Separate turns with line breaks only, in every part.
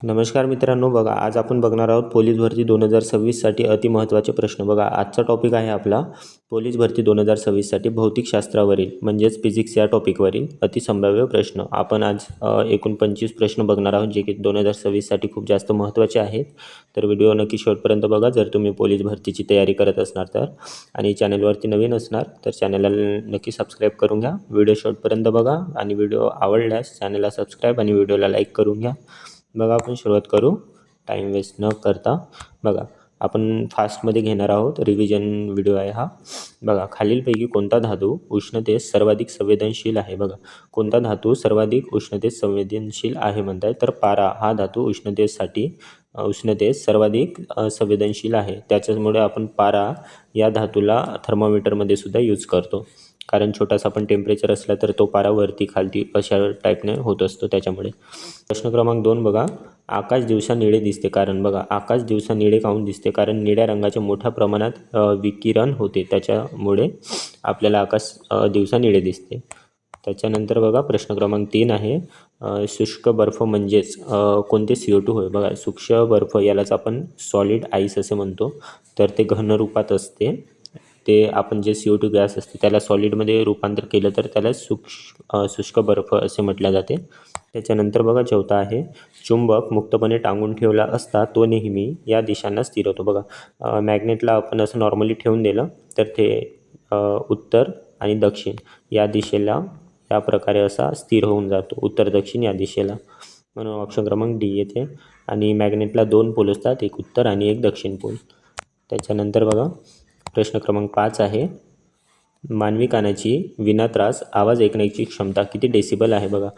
नमस्कार मित्रांनो, बघा आज आपण बघणार आहोत पोलीस भरती 2026 साठी अतिमहत्त्वाचे प्रश्न. बघा आजचा टॉपिक आहे आपला पोलीस भरती 2026 साठी भौतिकशास्त्रावरील म्हणजेच फिजिक्स या टॉपिकवरील अतिसंभाव्य प्रश्न. आपण आज एकूण 25 प्रश्न बघणार आहोत जे की 2026 साठी खूप जास्त महत्त्वाचे आहेत. तर व्हिडिओ नक्की शेवटपर्यंत बघा जर तुम्ही पोलीस भरतीची तयारी करत असणार तर. आणि चॅनलवरती नवीन असणार तर चॅनलला नक्की सबस्क्राईब करून घ्या. व्हिडिओ शेवटपर्यंत बघा आणि व्हिडिओ आवडल्यास चॅनलला सबस्क्राईब आणि व्हिडिओला लाईक करून घ्या. बघा आपण सुरुवात करू टाईम वेस्ट न करता. बघा आपण फास्टमध्ये घेणार आहोत, रिव्हिजन व्हिडिओ आहे हा. बघा खालीलपैकी कोणता धातू उष्णतेस सर्वाधिक संवेदनशील आहे. बघा कोणता धातू सर्वाधिक उष्णतेस संवेदनशील आहे म्हणताय तर पारा हा धातू उष्णतेस सर्वाधिक संवेदनशील आहे. त्याच्यामुळे आपण पारा या धातूला थर्मामीटरमध्ये सुद्धा यूज करतो, कारण छोटासा पण टेम्परेचर असला तर तो पारा वरती खालती अशा टाईपने होत असतो त्याच्यामुळे. प्रश्न क्रमांक 2 बघा, आकाश दिवसा निळे दिसते कारण. बघा आकाश दिवसा निळे काऊन दिसते, कारण निळ्या रंगाचे मोठ्या प्रमाणात विकिरण होते, त्याच्यामुळे आपल्याला आकाश दिवसा निळे दिसते. त्याच्यानंतर बघा प्रश्न क्रमांक 3 आहे, शुष्क बर्फ म्हणजेच कोणते CO2 होय. बघा शुष्क बर्फ यालाच आपण सॉलिड आईस असे म्हणतो, तर ते घनरूपात असते. ते आपण जे CO2 गॅस असते त्याला सॉलिडमध्ये रूपांतर केलं तर त्याला शुष्क बर्फ असे म्हटले जाते. त्याच्यानंतर बघा चौथा आहे, चुंबक मुक्तपणे टांगून ठेवला असता तो नेहमी या दिशांना स्थिर होतो. बघा मॅग्नेटला आपण असं नॉर्मली ठेवून दिलं तर ते उत्तर आणि दक्षिण या दिशेला या प्रकारे असा स्थिर होऊन जातो, उत्तर दक्षिण या दिशेला, म्हणून ऑप्शन क्रमांक डी येते. आणि मॅग्नेटला 2 पोल असतात, एक उत्तर आणि एक दक्षिण पोल. त्याच्यानंतर बघा प्रश्न क्रमांक 5 आहे, मानवी कानाची विनात्रास आवाज ऐकण्याची क्षमता किती डेसिबल आहे. बघा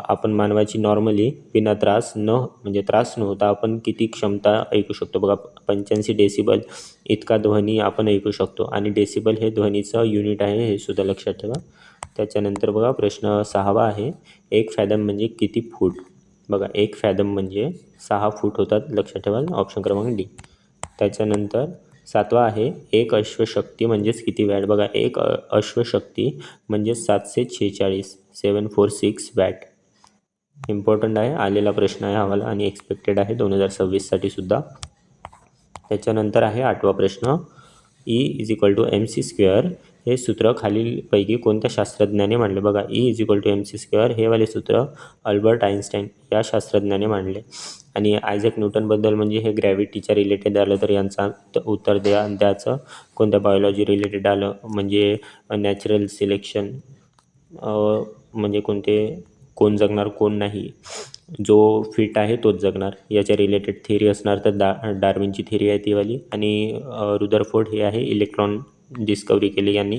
आपण मानवाची नॉर्मली विनात्रास त्रास न होता आपण किती क्षमता ऐकू शकतो. बघा 85 डेसिबल इतका ध्वनी आपण ऐकू शकतो, आणि डेसिबल हे ध्वनीचं युनिट आहे, हे सुद्धा लक्षात ठेवा. त्याच्यानंतर बघा प्रश्न 6वा आहे, 1 फॅदम म्हणजे किती फूट. बघा 1 फॅदम म्हणजे 6 फूट होतात, लक्षात ठेवा, ऑप्शन क्रमांक डी. त्याच्यानंतर 7वा आहे, 1 अश्वशक्ती म्हणजेच किती वॅट. बघा 1 अश्वशक्ती म्हणजे 746 746 वॅट. इम्पॉर्टंट आहे, आलेला प्रश्न आहे हवाला आणि एक्सपेक्टेड आहे 2026 साठी सुद्धा. त्याच्यानंतर आहे 8वा प्रश्न, E=mc². हे सूत्र खालीलपैकी कोणत्या शास्त्रज्ञाने मांडले. बघा E=mc² हे वाले सूत्र अल्बर्ट आइन्स्टाईन या शास्त्रज्ञाने मांडले. आणि आयझॅक न्यूटनबद्दल म्हणजे हे ग्रॅव्हिटीच्या रिलेटेड आलं तर यांचा उत्तर द्यायचं. कोणत्या बायोलॉजी रिलेटेड आलं म्हणजे नॅचरल सिलेक्शन, म्हणजे कोण जगणार कोण नाही, जो फिट आहे तोच जगणार, याच्या रिलेटेड थिअरी असणार तर डार्विनची थिअरी आहे ती वाली. आणि रुदरफोर्ड हे आहे, इलेक्ट्रॉन डिस्कवरी केली यांनी,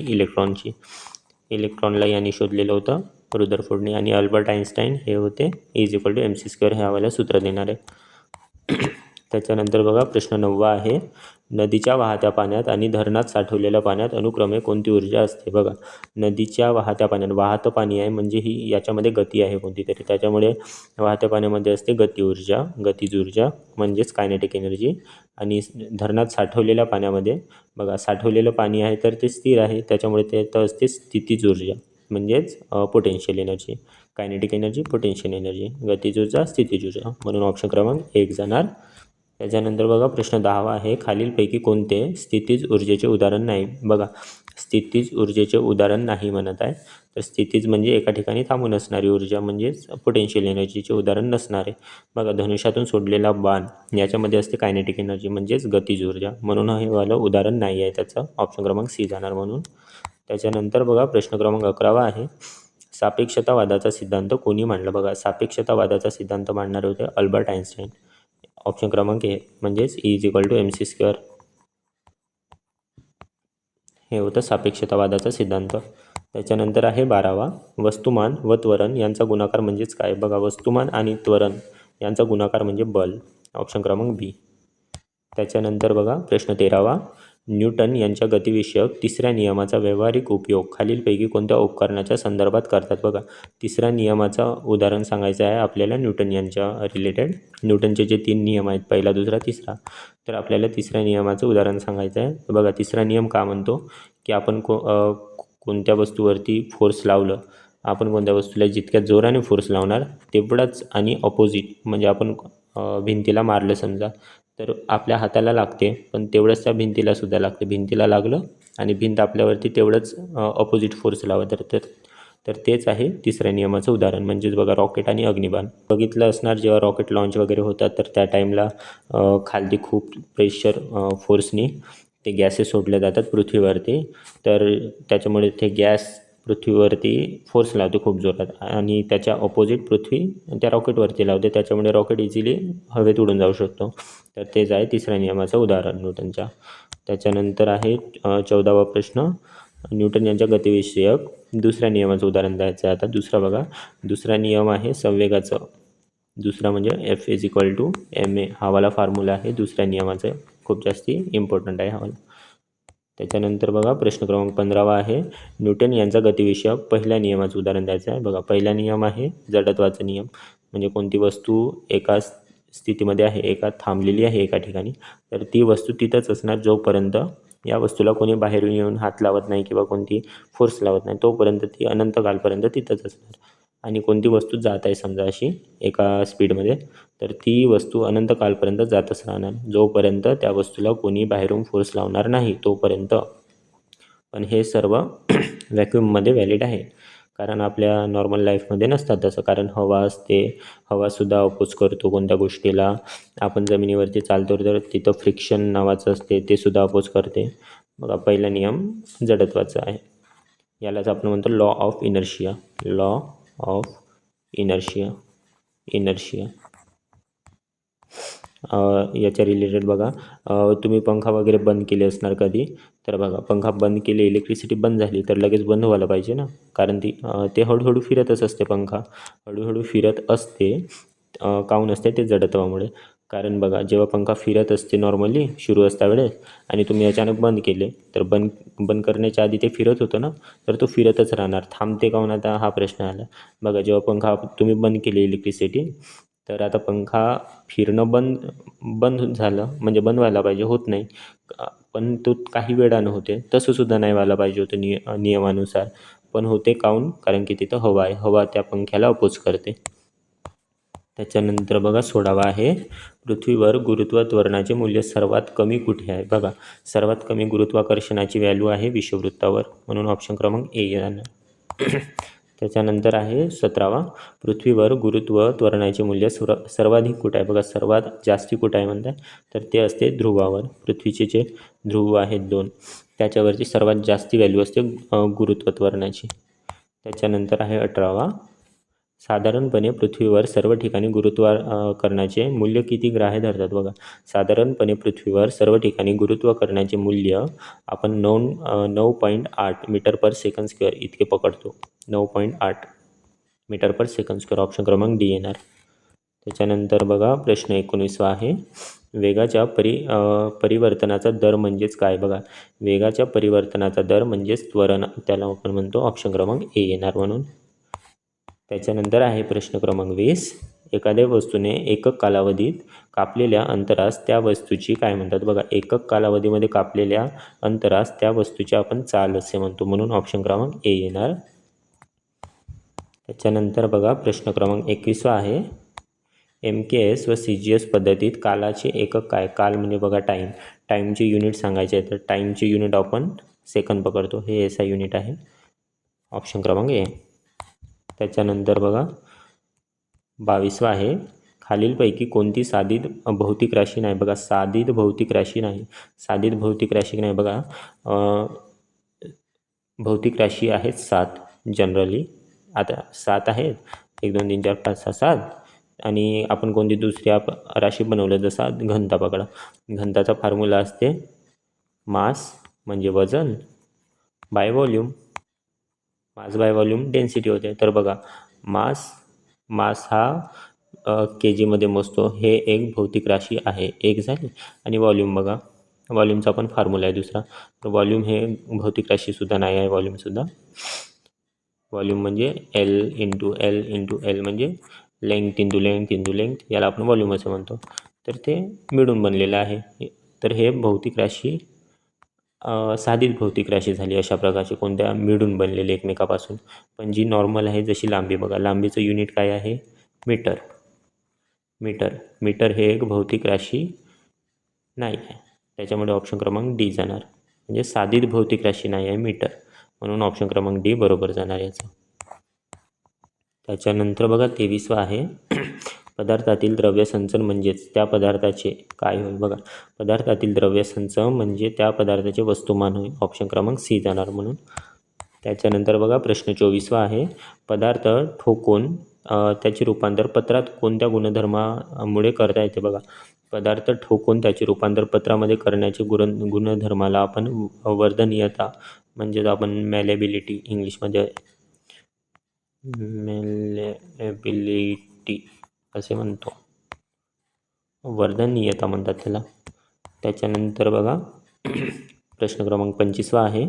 इलेक्ट्रॉनला यांनी शोधलेलं होतं रुदरफोर्डने. आणि अल्बर्ट आइन्स्टाईन हे होते E=mc² हे आम्हाला सूत्र देणार आहे. त्याच्यानंतर बघा प्रश्न 9वा आहे, नदीच्या वाहत्या पाण्यात आणि धरणात साठवलेल्या पाण्यात अनुक्रमे कोणती ऊर्जा असते. बघा नदीच्या वाहत्या पाण्यात, वाहतं पाणी आहे म्हणजे ही याच्यामध्ये गती आहे कोणती तरी, त्याच्यामुळे वाहत्या पाण्यामध्ये असते गतीज ऊर्जा म्हणजेच कायनेटिक एनर्जी. आणि धरणात साठवलेल्या पाण्यामध्ये बघा साठवलेलं पाणी आहे तर ते स्थिर आहे, त्याच्यामुळे ते तर असते स्थितीज ऊर्जा म्हणजेच potential energy. Kinetic energy, potential energy, गतीज ऊर्जा, स्थितीज ऊर्जा, म्हणून ऑप्शन क्रमांक 1 जाणार. त्याच्यानंतर बघा प्रश्न 10वा आहे, खालीलपैकी कोणते स्थितीज ऊर्जेचे उदाहरण नाही. बघा स्थितीज ऊर्जेचे उदाहरण नाही म्हणत आहे, तर स्थितीज म्हणजे एका ठिकाणी थांबून असणारी ऊर्जा म्हणजेच पोटेन्शियल एनर्जीचे उदाहरण नसणार आहे. बघा धनुष्यातून सोडलेला बाण याच्यामध्ये असते कायनेटिक एनर्जी म्हणजेच गतीज ऊर्जा, म्हणून हे वालं उदाहरण नाही आहे त्याचं, ऑप्शन क्रमांक सी जाणार म्हणून. त्याच्यानंतर बघा प्रश्न क्रमांक 11वा आहे, सापेक्षतावादाचा सिद्धांत कोणी मांडला. बघा सापेक्षतावादाचा सिद्धांत मांडणारे होते अल्बर्ट आइन्स्टाईन, ऑप्शन क्रमांक ए म्हणजेच E=mc². हे होतं सापेक्षतावादाचा सिद्धांत. त्याच्यानंतर आहे 12वा, वस्तुमान व त्वरण यांचा गुणाकार म्हणजेच काय. बघा वस्तुमान आणि त्वरण यांचा गुणाकार म्हणजे बल, ऑप्शन क्रमांक बी. त्याच्यानंतर बघा प्रश्न 13वा, न्यूटन यांच्या गतिविषयक 3ऱ्या नियमाचा व्यावहारिक उपयोग खालीलपैकी कोणत्या उपकरणाच्या संदर्भात करतात. बघा 3ऱ्या नियमाचं उदाहरण सांगायचं आहे आपल्याला न्यूटन यांच्या रिलेटेड. न्यूटनचे जे 3 नियम आहेत, पहिला, दुसरा, तिसरा, तर आपल्याला 3ऱ्या नियमाचं उदाहरण सांगायचं आहे. तर बघा 3रा नियम का म्हणतो की आपण कोणत्या वस्तूवरती फोर्स लावलं, आपण कोणत्या वस्तूला जितक्या जोराने फोर्स लावणार तेवढाच आणि ऑपोजिट म्हणजे आपण भिंतीला मारलं समजा, तर आपल्या हाताला लागते, पण तेवढंच त्या भिंतीलासुद्धा लागते. भिंतीला लागलं आणि भिंत आपल्यावरती तेवढंच अपोजिट फोर्स लावत तर तेच आहे तिसऱ्या नियमाचं उदाहरण. म्हणजेच बघा रॉकेट आणि अग्निबाण बघितलं असणार. जेव्हा रॉकेट लॉन्च वगैरे होतात तर त्या टाईमला खाली खूप प्रेशर फोर्सनी ते गॅसेस सोडले जातात पृथ्वीवरती. तर त्याच्यामुळे ते गॅस पृथ्वीवरती फोर्स लावते खूप जोरात आणि त्याच्या ऑपोजिट पृथ्वी त्या रॉकेटवरती लावते. त्याच्यामुळे रॉकेट इझिली हवेत उडून जाऊ शकतो. तर तेच आहे तिसऱ्या नियमाचं उदाहरण न्यूटनच्या. त्याच्यानंतर आहे 14वा प्रश्न. न्यूटन यांच्या गतिविषयक दुसऱ्या नियमाचं उदाहरण द्यायचं आहे. आता दुसरा बघा, दुसरा नियम आहे संवेगाचं. दुसरा म्हणजे F=ma हा वाला फॉर्म्युला आहे दुसऱ्या नियमाचं. खूप जास्ती इम्पॉर्टंट आहे हा वाला. त्याच्यानंतर बघा प्रश्न क्रमांक 15वा आहे. न्यूटन यांचा गतिविषयक पहिल्या नियमाचं उदाहरण द्यायचं आहे. बघा पहिला नियम आहे जडत्वाचा नियम. म्हणजे कोणती वस्तू एका स्थितीमध्ये आहे, थांबलेली आहे एका ठिकाणी, तर ती वस्तू तिथंच असणार जोपर्यंत या वस्तूला कोणी बाहेरून येऊन हात लावत नाही किंवा कोणती फोर्स लावत नाही, तोपर्यंत ती अनंत कालपर्यंत तिथंच असणार. आणि कोणती वस्तू जात आहे समजा अशी एका स्पीडमध्ये, तर ती वस्तू अनंत कालपर्यंत जातच राहणार जोपर्यंत त्या वस्तूला कोणी बाहेरून फोर्स लावणार नाही तोपर्यंत. पण हे सर्व व्हॅक्यूममध्ये व्हॅलिड आहे, कारण आपल्या नॉर्मल लाईफमध्ये नसतात तसं. कारण हवा असते, हवासुद्धा अपोज करतो कोणत्या गोष्टीला. आपण जमिनीवरती चालतो तर तिथं फ्रिक्शन नावाचं असते, ते सुद्धा अपोज करते. बघा पहिला नियम जडत्वाचा आहे. यालाच आपण म्हणतो law of inertia. Law of inertia. याच्या रिलेटेड बघा, तुम्ही पंखा वगैरे बंद केले असणार कधी. तर बघा पंखा बंद केले, इलेक्ट्रिसिटी बंद झाली तर लगेच बंद व्हायला पाहिजे ना, कारण ते हळूहळू फिरतच असते. पंखा हळूहळू फिरत असते. काहून असते ते जडत्वामुळे. कारण बघा जेव्हा पंखा फिरत असते नॉर्मली सुरू असता वेळेस आणि तुम्ही अचानक बंद केले, तर बंद करण्याच्या आधी ते फिरत होतं ना, तर तो फिरतच राहणार. थांबते काहून आता हा प्रश्न आला. बघा जेव्हा पंखा तुम्ही बंद केली इलेक्ट्रिसिटी, तर आता पंखा फिरणं बंद झालं, म्हणजे बंद व्हायला पाहिजे, होत नाही. पण तो काही वेळानं होते. तसंसुद्धा नाही व्हायला पाहिजे होतं नियमानुसार, पण होते काहून, कारण की तिथं हवा आहे. हवा त्या पंख्याला अपोज करते. त्याच्यानंतर बघा 16वा आहे. पृथ्वीवर गुरुत्व त्वरणाचे मूल्य सर्वात कमी कुठे आहे. बघा सर्वात कमी गुरुत्वाकर्षणाची व्हॅल्यू आहे विषुववृत्तावर, म्हणून ऑप्शन क्रमांक ए येणार. त्याच्यानंतर आहे 17वा. पृथ्वीवर गुरुत्व त्वरणाचे मूल्य सर्वाधिक कुठे आहे. बघा सर्वात जास्ती कुठे आहे म्हणताय, तर ते असते ध्रुवावर. पृथ्वीचे जे ध्रुव आहेत 2, त्याच्यावरची सर्वात जास्ती व्हॅल्यू असते गुरुत्व त्वरणाची. त्याच्यानंतर आहे 18वा. साधारणपणे पृथ्वीवर सर्व ठिकाणी गुरुत्वाकर्षणाचे मूल्य किती ग्राह्य धरतात. बघा साधारणपणे पृथ्वीवर सर्व ठिकाणी गुरुत्वाकर्षणाचे मूल्य आपण 9.8 मीटर पर सेकंड स्क्वेअर इतके पकडतो. 9.8 मीटर पर सेकंड स्क्वेअर, ऑप्शन क्रमांक डी येणार. त्याच्यानंतर बघा प्रश्न 19वा आहे. वेगाच्या परिवर्तनाचा दर म्हणजेच काय. बघा वेगाच्या परिवर्तनाचा दर म्हणजेच त्वरण, त्याला आपण म्हणतो. ऑप्शन क्रमांक ए येणार म्हणून. त्याच्यानंतर आहे प्रश्न क्रमांक 20. एखाद्या वस्तूने एकक कालावधीत कापलेल्या अंतरास त्या वस्तूची काय म्हणतात. बघा एकक कालावधीमध्ये कापलेल्या अंतरास त्या वस्तूची आपण चाल असे म्हणतो, म्हणून ऑप्शन क्रमांक ए येणार. त्याच्यानंतर बघा प्रश्न क्रमांक 21वा आहे. MKS व CGS पद्धतीत कालाचे एकक काय. काल म्हणजे बघा टाईमचे युनिट सांगायचे आहे, तर टाईमचे युनिट आपण सेकंद पकडतो. हे SI युनिट आहे, ऑप्शन क्रमांक ए. त्याच्यानंतर बघा 22वा आहे. खालीलपैकी कोणती साधित भौतिक राशी नाही. बघा साधित भौतिक राशी नाही. साधित भौतिक राशी नाही. बघा भौतिक राशी आहेत 7 जनरली. आता 7 आहेत, 1 2 3 4 5 6 7. आणि आपण कोणती दुसरी राशी बनवलं, जसा घनता पकडा. घनताचा फॉर्म्युला असते मास म्हणजे वजन by volume. Mass by volume density होते. तर बघा मास हा kgमध्ये मोजतो. हे एक भौतिक राशी आहे, एक झाली. आणि व्हॉल्यूम बघा, व्हॉल्यूमचा पण फॉर्म्युला आहे दुसरा. तर व्हॉल्यूम हे भौतिक राशीसुद्धा नाही आहे. व्हॉल्यूमसुद्धा व्हॉल्यूम म्हणजे L म्हणजे लेंथ इंटू लेंथ, याला आपण व्हॉल्यूम असं म्हणतो. तर ते मिळून बनलेलं आहे. तर हे भौतिक राशी साधित भौतिक राशी झाली अशा प्रकारची, कोणत्या मिळून बनलेले एकमेकापासून. पण जी नॉर्मल आहे, जशी लांबी, बघा लांबीचं युनिट काय आहे, मीटर. मीटर. मीटर हे एक भौतिक राशी नाही आहे, त्याच्यामुळे ऑप्शन क्रमांक डी जाणार. म्हणजे साधी भौतिक राशी नाही आहे मीटर, म्हणून ऑप्शन क्रमांक डी बरोबर जाणार याचं. त्याच्यानंतर बघा 23वा आहे पदार्थातील द्रव्यसंचन म्हणजेच त्या पदार्थाचे काय होईल. बघा, पदार्थातील द्रव्यसंच म्हणजे त्या पदार्थाचे वस्तुमान होईल. ऑप्शन क्रमांक सी जाणार म्हणून. त्याच्यानंतर बघा प्रश्न 24वा आहे पदार्थ ठोकून त्याचे रूपांतर पत्रात कोणत्या गुणधर्मामुळे करता येते. बघा, पदार्थ ठोकून त्याचे रूपांतर पत्रामध्ये करण्याचे गुणधर्माला आपण वर्धनीयता म्हणजेच आपण मॅलेबिलिटी इंग्लिशमध्ये मॅलेबिलिटी असे म्हणतो, वर्धनीयता म्हणतात त्याला. त्याच्यानंतर बघा प्रश्न क्रमांक 25वा आहे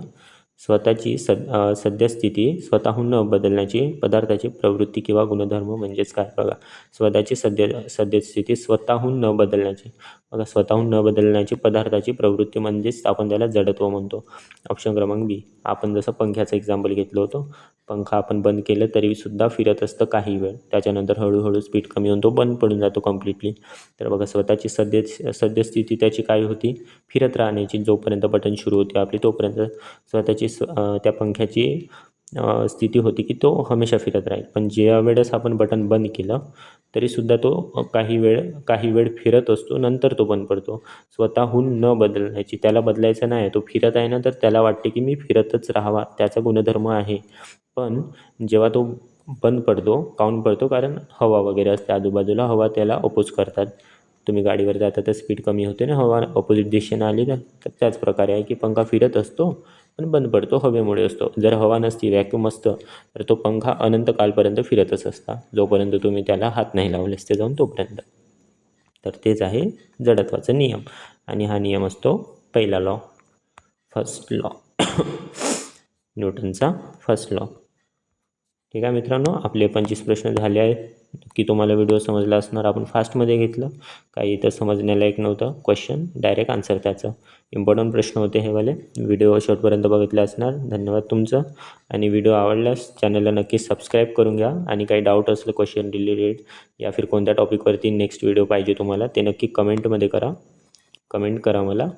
स्वतःची सद्यस्थिती स्वतःहून न बदलण्याची पदार्थाची प्रवृत्ती किंवा गुणधर्म म्हणजेच काय. बघा, स्वतःची सद्यस्थिती स्वतःहून न बदलण्याची. बघा, स्वतःहून न बदलण्याची पदार्थाची प्रवृत्ती म्हणजेच आपण त्याला जडत्व म्हणतो. ऑप्शन क्रमांक बी. आपण जसं पंख्याचं एक्झाम्पल घेतलं होतं, पंखा आपण बंद केलं तरीसुद्धा फिरत असतं काही वेळ, त्याच्यानंतर हळूहळू स्पीड कमी होऊन तो बंद पडून जातो कम्प्लिटली. तर बघा, स्वतःची सद्यस्थिती त्याची काय होती, फिरत राहण्याची. जोपर्यंत बटन सुरू होते आपली तोपर्यंत स्वतःची त्या पंख्याची स्थिती होती की तो हमेशा फिरत राहील. पण ज्या वेळेस आपण बटन बंद केलं तरीसुद्धा तो काही वेळ फिरत असतो, नंतर तो बंद पडतो. स्वतःहून न बदलण्याची, त्याला बदलायचं नाही, तो फिरत आहे ना तर त्याला वाटते की मी फिरतच राहावा, त्याचा गुणधर्म आहे. पण जेव्हा तो बंद पडतो, काऊन पडतो, कारण हवा वगैरे असते आजूबाजूला, हवा त्याला अपोज करतात. तुम्ही गाडीवर जाता तर स्पीड कमी होते ना, हवा अपोजिट दिशेने आली तर त्याच प्रकारे आहे की पंखा फिरत असतो पण बंद पडतो, हवेमुळे असतो. जर हवा नसती, व्हॅक्यूम असतं, तर तो पंखा अनंत कालपर्यंत फिरतच असता, जोपर्यंत तुम्ही त्याला हात नाही लावलेस ते जाऊन तोपर्यंत. तर तेच आहे जडत्वाचा नियम, आणि हा नियम असतो पहिला लॉ, फर्स्ट लॉ न्यूटनचा फर्स्ट लॉ. ठीक आहे मित्रांनो, आपले 25 प्रश्न झाले आहेत. की तुम्हाला व्हिडिओ समजला असणार. आपण फास्टमध्ये घेतलं, काही इथं समजण्यालायक नव्हतं क्वेश्चन, डायरेक्ट आन्सर त्याचं. इम्पॉर्टंट प्रश्न होते हे वाले. व्हिडिओ शेवटपर्यंत बघितले असणार, धन्यवाद तुमचं. आणि व्हिडिओ आवडल्यास चॅनलला नक्की सबस्क्राईब करून घ्या. आणि काही डाऊट असलं क्वेश्चन रिलेटेड या फिर कोणत्या टॉपिकवरती नेक्स्ट व्हिडिओ पाहिजे तुम्हाला, ते नक्की कमेंट करा मला.